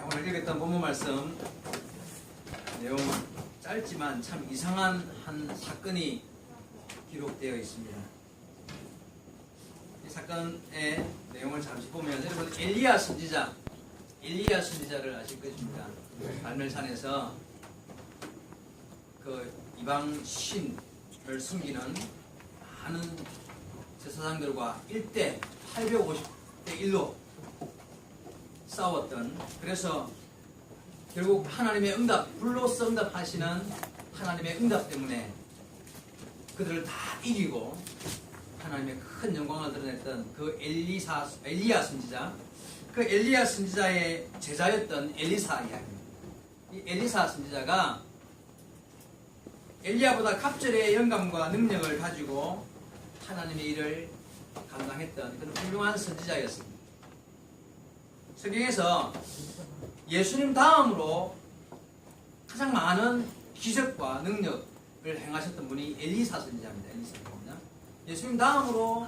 오늘 읽었던 본문 말씀 내용 짧지만 참 이상한 한 사건이 기록되어 있습니다. 이 사건의 내용을 잠시 보면 여러분 엘리야 선지자를 아실 것입니다. 갈멜산에서 그 이방 신을 숨기는 많은 제사장들과 1대 850대 1로 싸웠던, 그래서 결국 하나님의 응답, 불로서 응답하시는 하나님의 응답 때문에 그들을 다 이기고 하나님의 큰 영광을 드러냈던 그 엘리야 선지자, 그 엘리야 선지자의 제자였던 엘리사 이야기입니다. 이 엘리사 선지자가 엘리야보다 갑절의 영감과 능력을 가지고 하나님의 일을 감당했던 그런 훌륭한 선지자였습니다. 성경에서 예수님 다음으로 가장 많은 기적과 능력을 행하셨던 분이 엘리사 선지자입니다. 예수님 다음으로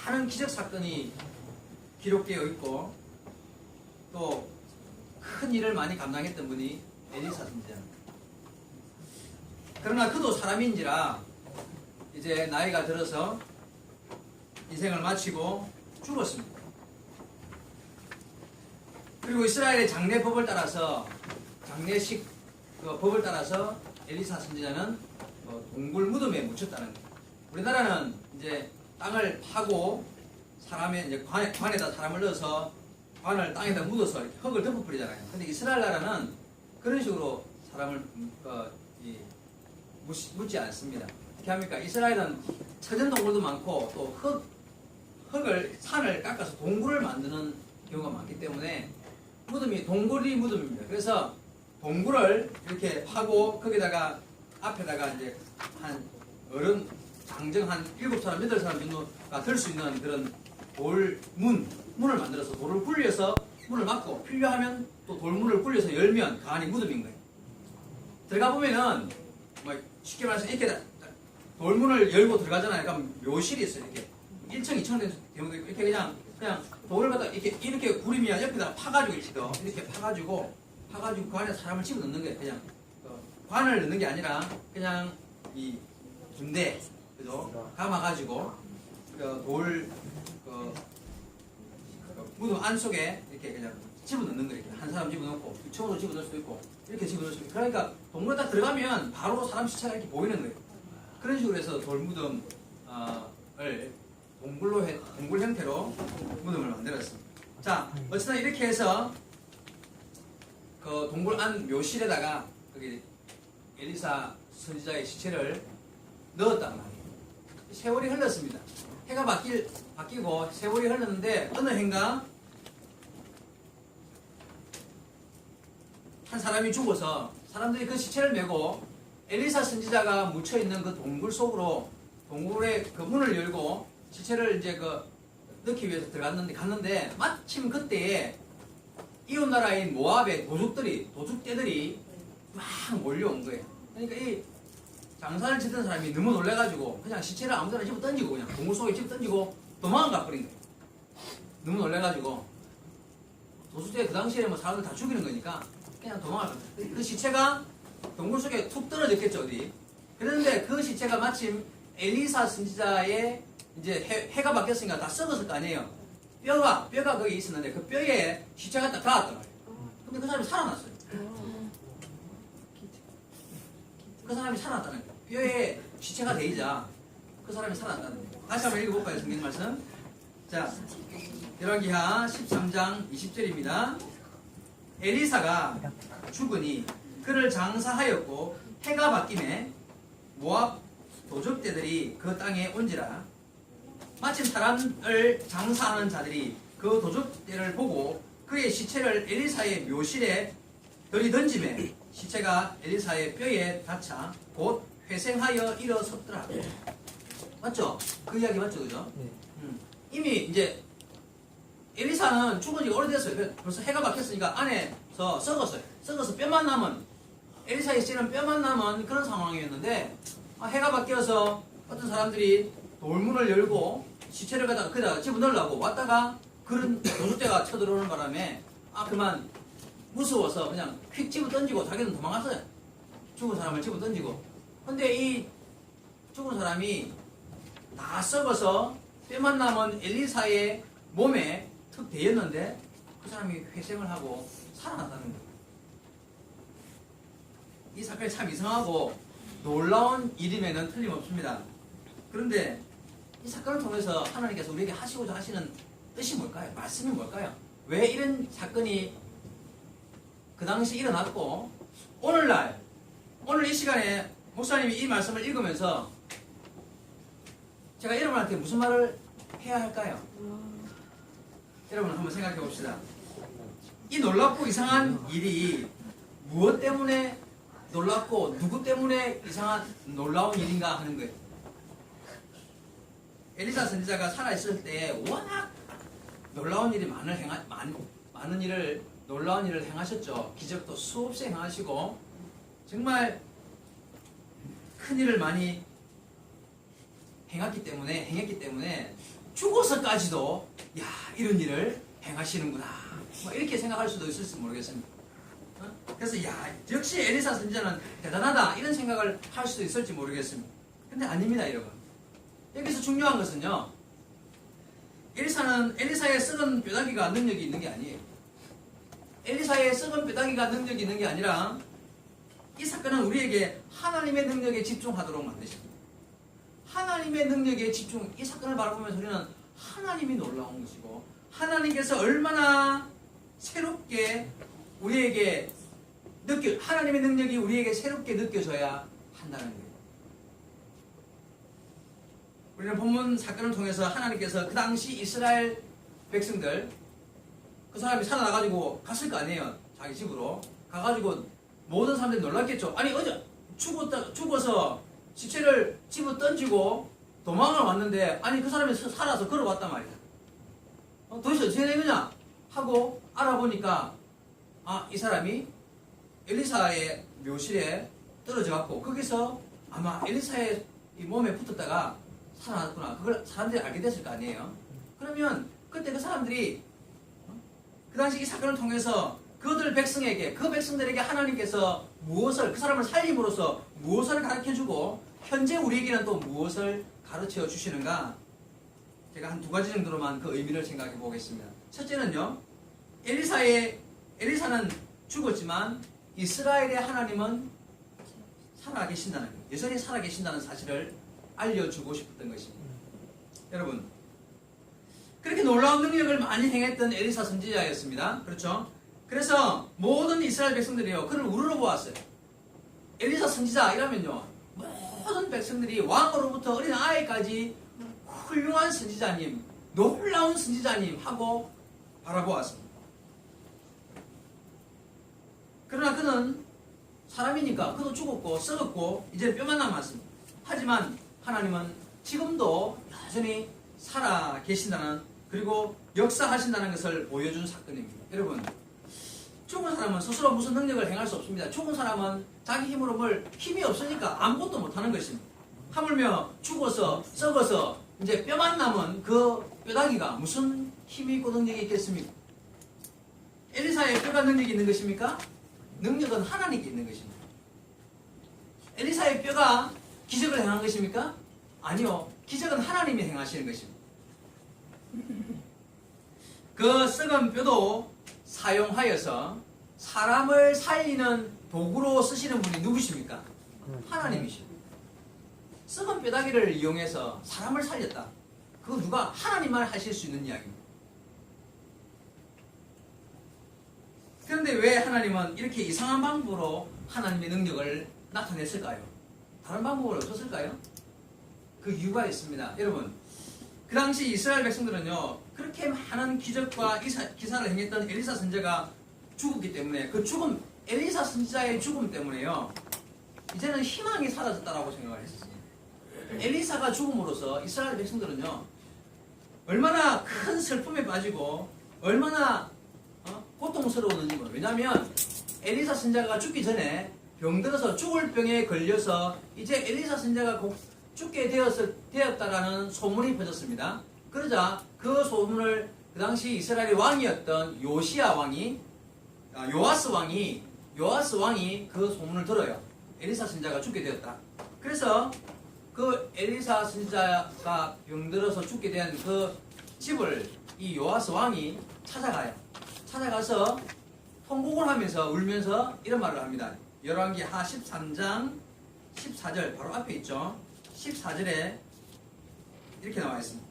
많은 기적 사건이 기록되어 있고 또 큰 일을 많이 감당했던 분이 엘리사 선지자입니다. 그러나 그도 사람인지라 이제 나이가 들어서 인생을 마치고 죽었습니다. 그리고 이스라엘의 장례법을 따라서, 장례식 그 법을 따라서 엘리사 선지자는 동굴 무덤에 묻혔다는 거예요. 우리나라는 이제 땅을 파고 사람의 이제 관에다 사람을 넣어서 관을 땅에다 묻어서 이렇게 흙을 덮어버리잖아요. 근데 이스라엘 나라는 그런 식으로 사람을 묻지 않습니다. 어떻게 합니까? 이스라엘은 처전 동굴도 많고 또 산을 깎아서 동굴을 만드는 경우가 많기 때문에 무덤이 동굴이 무덤입니다. 그래서 동굴을 이렇게 파고 거기다가 앞에다가 이제 한 어른 장정 한 7사람, 8사람 정도가 들 수 있는 그런 문을 만들어서 돌을 굴려서 문을 막고 필요하면 또 돌문을 굴려서 열면 그 안이 무덤인 거예요. 들어가 보면은 뭐 쉽게 말해서 이렇게 돌문을 열고 들어가잖아요. 그럼 묘실이 있어요. 이렇게 1층, 2층 된 경우도 있고 이렇게 그냥 돌을 갖다 이렇게 구리면 옆에다 파가지고 이렇게 파가지고 그 안에 사람을 집어넣는 거예요. 그냥 관을 넣는 게 아니라 그냥 이 군대 그죠? 감아가지고 무덤 안 속에 이렇게 그냥 집어넣는 거예요. 한 사람 집어넣고 처음으로 집어넣을 수도 있고 이렇게 집어넣을 수도 있고, 그러니까 동굴에 딱 들어가면 바로 사람 시체가 이렇게 보이는 거예요. 그런 식으로 해서 돌무덤을 동굴 형태로 무덤을 만들었습니다. 자, 어쨌든 이렇게 해서 그 동굴 안 묘실에다가 거기 엘리사 선지자의 시체를 넣었단 말이에요. 세월이 흘렀습니다. 해가 바뀌고 세월이 흘렀는데 어느 해인가 한 사람이 죽어서 사람들이 그 시체를 메고 엘리사 선지자가 묻혀있는 그 동굴 속으로, 동굴의 그 문을 열고 시체를 이제 넣기 위해서 갔는데 마침 그때에 이웃나라인 모압의 도둑떼들이 막 몰려온 거예요. 그러니까 이 장사를 짓던 사람이 너무 놀래가지고 그냥 시체를 아무데나 집어 던지고 그냥 동굴 속에 집어 던지고 도망을 가버린 거예요. 너무 놀래가지고 도둑떼 그 당시에 뭐 사람들 다 죽이는 거니까 그냥 도망을 갔어요. 그 시체가 동굴 속에 툭 떨어졌겠죠, 어디. 그런데 그 시체가 마침 엘리사 선지자의 이제 해가 바뀌었으니까 다 썩었을 거 아니에요. 뼈가 거기 있었는데 그 뼈에 시체가 딱 닿았단 말이에요. 근데 그 사람이 살아났어요. 그 사람이 살아났다는 거예요. 뼈에 시체가 되이자 그 사람이 살아났다는 거예요. 다시 한번 읽어볼까요, 성경 말씀? 자, 열왕기하 13장 20절입니다. 엘리사가 죽으니 그를 장사하였고 해가 바뀌매 모압 도적대들이 그 땅에 온지라. 마침 사람을 장사하는 자들이 그 도적대를 보고 그의 시체를 엘리사의 묘실에 들이던지매 시체가 엘리사의 뼈에 닿자 곧 회생하여 일어섰더라. 맞죠? 그 이야기 맞죠, 그죠? 네. 이미 이제 엘리사는 죽은 지가 오래됐어요. 벌써 해가 바뀌었으니까 안에서 썩어서 뼈만 남은, 엘리사의 시체는 뼈만 남은 그런 상황이었는데 해가 바뀌어서 어떤 사람들이 돌문을 열고 시체를 거기다가 집어넣으려고 왔다가 그런 도둑대가 쳐들어오는 바람에 그만 무서워서 그냥 휙 집어 던지고 자기는 도망갔어요. 죽은 사람을 집어 던지고. 근데 이 죽은 사람이 다 썩어서 뼈만 남은 엘리사의 몸에 툭 대였는데 그 사람이 회생을 하고 살아났다는 거예요. 이 사건이 참 이상하고 놀라운 일임에는 틀림없습니다. 그런데 이 사건을 통해서 하나님께서 우리에게 하시고자 하시는 뜻이 뭘까요? 말씀이 뭘까요? 왜 이런 사건이 그 당시 일어났고 오늘날 오늘 이 시간에 목사님이 이 말씀을 읽으면서 제가 여러분한테 무슨 말을 해야 할까요? 여러분 한번 생각해 봅시다. 이 놀랍고 이상한 일이 무엇 때문에 놀랍고 누구 때문에 이상한 놀라운 일인가 하는 거예요. 엘리사 선지자가 살아있을 때 워낙 놀라운 일이 놀라운 일을 행하셨죠. 기적도 수없이 행하시고 정말 큰 일을 많이 행했기 때문에 죽어서까지도 야 이런 일을 행하시는구나 뭐 이렇게 생각할 수도 있을지 모르겠습니다. 그래서 야 역시 엘리사 선지자는 대단하다 이런 생각을 할 수도 있을지 모르겠습니다. 근데 아닙니다 여러분. 여기서 중요한 것은요, 엘리사의 썩은 뼈다귀가 능력이 있는 게 아니에요. 엘리사의 썩은 뼈다귀가 능력이 있는 게 아니라 이 사건은 우리에게 하나님의 능력에 집중하도록 만드십니다. 하나님의 능력에 집중, 이 사건을 바라보면서 우리는 하나님이 놀라운 것이고 하나님께서 얼마나 새롭게 우리에게 하나님의 능력이 우리에게 새롭게 느껴져야 한다는 거예요. 우리는 본문 사건을 통해서 하나님께서 그 당시 이스라엘 백성들, 그 사람이 살아나가지고 갔을 거 아니에요. 자기 집으로 가가지고 모든 사람들이 놀랐겠죠. 아니 어제 죽어서 시체를 집어 던지고 도망을 왔는데 아니 그 사람이 살아서 걸어왔단 말이야. 도대체 어떻게 된 거냐 하고 알아보니까 이 사람이 엘리사의 묘실에 떨어져 갖고 거기서 아마 엘리사의 이 몸에 붙었다가 살아났구나. 그걸 사람들이 알게 됐을 거 아니에요. 그러면 그때 그 사람들이 그 당시 이 사건을 통해서 그 백성들에게 하나님께서 무엇을, 그 사람을 살림으로써 무엇을 가르쳐주고 현재 우리에게는 또 무엇을 가르쳐 주시는가? 제가 한 두 가지 정도로만 그 의미를 생각해 보겠습니다. 첫째는요, 엘리사는 죽었지만 이스라엘의 하나님은 살아계신다는 거예요. 여전히 살아계신다는 사실을 알려주고 싶었던 것입니다. 여러분, 그렇게 놀라운 능력을 많이 행했던 엘리사 선지자였습니다. 그렇죠? 그래서 모든 이스라엘 백성들이요, 그를 우러러보았어요. 엘리사 선지자 이라면요, 모든 백성들이 왕으로부터 어린 아이까지 훌륭한 선지자님, 놀라운 선지자님 하고 바라보았습니다. 그러나 그는 사람이니까 그도 죽었고 썩었고 이제 뼈만 남았습니다. 하지만 하나님은 지금도 여전히 살아 계신다는, 그리고 역사하신다는 것을 보여준 사건입니다. 여러분, 죽은 사람은 스스로 무슨 능력을 행할 수 없습니다. 죽은 사람은 자기 힘으로 힘이 없으니까 아무것도 못하는 것입니다. 하물며 죽어서 썩어서 이제 뼈만 남은 그 뼈다귀가 무슨 힘이 있고 능력이 있겠습니까? 엘리사의 뼈가 능력이 있는 것입니까? 능력은 하나님께 있는 것입니다. 엘리사의 뼈가 기적을 행한 것입니까? 아니요. 기적은 하나님이 행하시는 것입니다. 그 썩은 뼈도 사용하여서 사람을 살리는 도구로 쓰시는 분이 누구십니까? 하나님이십니다. 썩은 뼈다귀를 이용해서 사람을 살렸다. 그거 누가? 하나님만 하실 수 있는 이야기입니다. 그런데 왜 하나님은 이렇게 이상한 방법으로 하나님의 능력을 나타냈을까요? 다른 방법은 없었을까요? 그 이유가 있습니다. 여러분, 그 당시 이스라엘 백성들은요, 그렇게 많은 기적과 기사를 행했던 엘리사 선지자가 죽었기 때문에 그 죽음, 엘리사 선지자의 죽음 때문에요, 이제는 희망이 사라졌다라고 생각을 했었어요. 엘리사가 죽음으로써 이스라엘 백성들은요, 얼마나 큰 슬픔에 빠지고 얼마나 고통스러웠는지 모르겠어요. 왜냐하면 엘리사 선지자가 죽기 전에 병들어서 죽을 병에 걸려서 이제 엘리사 선지자가 곧 죽게 되었다라는 소문이 퍼졌습니다. 그러자 그 소문을 그 당시 이스라엘의 왕이었던 요시야 왕이 요아스 왕이 그 소문을 들어요. 엘리사 선지자가 죽게 되었다. 그래서 그 엘리사 선지자가 병들어서 죽게 된 그 집을 이 요아스 왕이 찾아가요. 찾아가서 통곡을 하면서 울면서 이런 말을 합니다. 열왕기하 13장 14절 바로 앞에 있죠. 14절에 이렇게 나와 있습니다.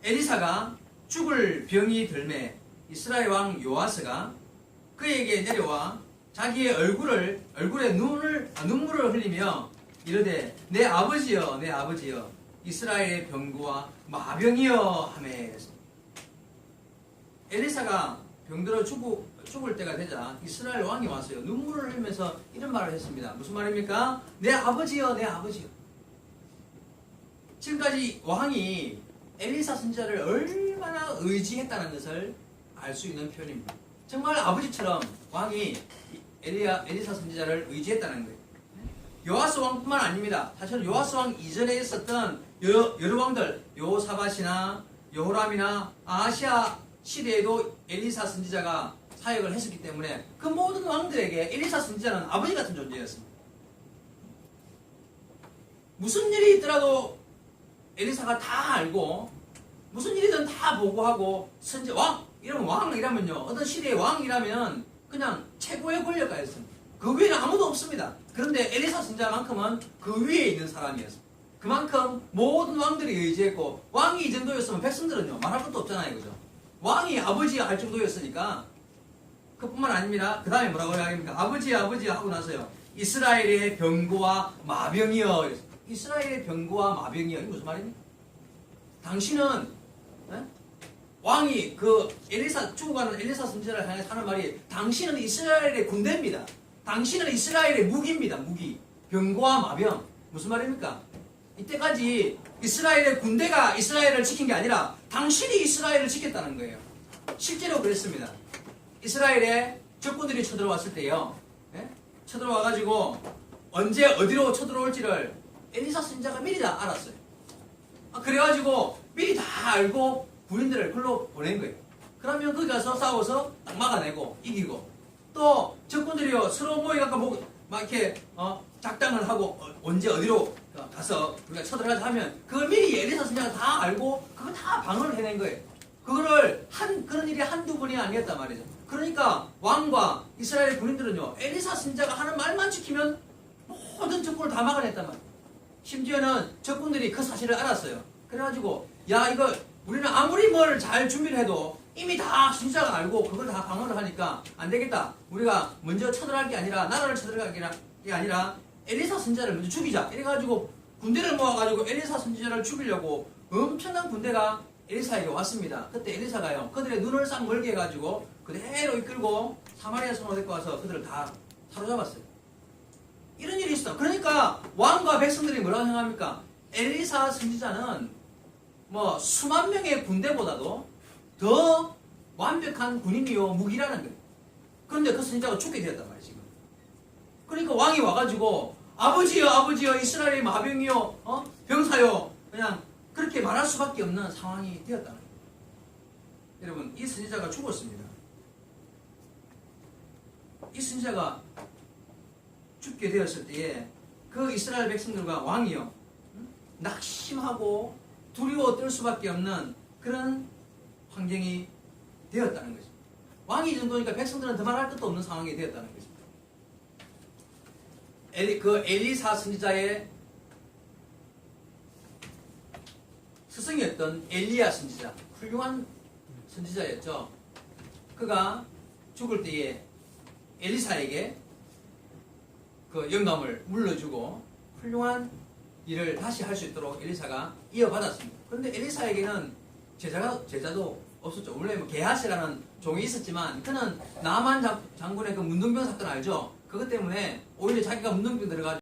엘리사가 죽을 병이 들매 이스라엘 왕 요아스가 그에게 내려와 자기의 얼굴에 눈물을 흘리며 이르되 내 아버지여 내 아버지여 이스라엘의 병구와 마병이여 하매. 엘리사가 병들어 죽을 때가 되자 이스라엘 왕이 왔어요. 눈물을 흘리면서 이런 말을 했습니다. 무슨 말입니까? 내 아버지여 내 아버지여. 지금까지 왕이 엘리사 선지자를 얼마나 의지했다는 것을 알 수 있는 표현입니다. 정말 아버지처럼 왕이 엘리사 선지자를 의지했다는 거예요. 요아스 왕뿐만 아닙니다. 사실 요아스 왕 이전에 있었던 여러 왕들, 여호사밧이나 여호람이나 아하시아 시대에도 엘리사 선지자가 사역을 했었기 때문에 그 모든 왕들에게 엘리사 선지자는 아버지 같은 존재였습니다. 무슨 일이 있더라도 엘리사가 다 알고 무슨 일이든 다 보고하고 왕 이러면 왕이라면요 어떤 시대의 왕이라면 그냥 최고의 권력가였습니다. 그 위에는 아무도 없습니다. 그런데 엘리사 선지자만큼은 그 위에 있는 사람이었습니다. 그만큼 모든 왕들이 의지했고 왕이 이 정도였으면 백성들은요 말할 것도 없잖아요, 그죠? 왕이 아버지 할 정도였으니까. 그뿐만 아닙니다. 그 다음에 뭐라고 해야 합니까? 아버지 하고 나서요 이스라엘의 병고와 마병이여. 이스라엘의 병고와 마병이여. 이게 무슨 말입니까? 당신은 왕이 그 죽어가는 엘리사 선지자를 향해 하는 말이 당신은 이스라엘의 군대입니다. 당신은 이스라엘의 무기입니다. 무기. 병고와 마병. 무슨 말입니까? 이때까지 이스라엘의 군대가 이스라엘을 지킨 게 아니라 당신이 이스라엘을 지켰다는 거예요. 실제로 그랬습니다. 이스라엘에 적군들이 쳐들어왔을 때요. 쳐들어와가지고 언제 어디로 쳐들어올지를 엘리사 선지자가 미리 다 알았어요. 그래가지고 미리 다 알고 군인들을 글로 보낸 거예요. 그러면 거기 가서 싸워서 딱 막아내고 이기고 또 적군들이요 서로 모여갖고 막 이렇게 작당을 하고 언제 어디로 가서 우리가 쳐들어가자 하면 그걸 미리 엘리사 선지자가 다 알고 그걸 다 방어를 해낸 거예요. 그거를 그런 일이 한두 번이 아니었단 말이죠. 그러니까 왕과 이스라엘 군인들은요 엘리사 선지자가 하는 말만 지키면 모든 적군을 다 막아냈단 말이에요. 심지어는 적군들이 그 사실을 알았어요. 그래가지고 야 이거 우리는 아무리 뭘 잘 준비를 해도 이미 다 선지자가 알고 그걸 다 방어를 하니까 안 되겠다. 우리가 먼저 쳐들어갈 게 아니라 나라를 쳐들어갈 게 아니라 엘리사 선지자를 먼저 죽이자. 이래가지고 군대를 모아가지고 엘리사 선지자를 죽이려고 엄청난 군대가 엘리사에게 왔습니다. 그때 엘리사가요 그들의 눈을 싹 멀게 해가지고 그대로 이끌고 사마리아 성으로 데리고 와서 그들을 다 사로잡았어요. 이런 일이 있어. 그러니까 왕과 백성들이 뭐라고 생각합니까? 엘리사 선지자는 뭐 수만 명의 군대보다도 더 완벽한 군인이요 무기라는 거예요. 그런데 그 선지자가 죽게 되었단 말이에요. 지금. 그러니까 왕이 와가지고 아버지여 이스라엘의 마병이요 병사요 그냥 그렇게 말할 수밖에 없는 상황이 되었다는 거예요. 여러분 이 선지자가 죽었습니다. 이 선지자가 죽게 되었을 때에 그 이스라엘 백성들과 왕이요 낙심하고 두려워 떨 수밖에 없는 그런 환경이 되었다는 거죠. 왕이 이 정도니까 백성들은 더 말할 것도 없는 상황이 되었다는 거죠. 그 엘리사 선지자의 스승이었던 엘리야 선지자, 훌륭한 선지자였죠. 그가 죽을 때에 엘리사에게 그 영감을 물려주고 훌륭한 일을 다시 할 수 있도록 엘리사가 이어받았습니다. 그런데 엘리사에게는 제자도 없었죠. 원래 뭐 게하시라는 종이 있었지만 그는 나만 장군의 그 문둥병 사건 알죠? 그것 때문에 오히려 자기가 문둥병 들어가지고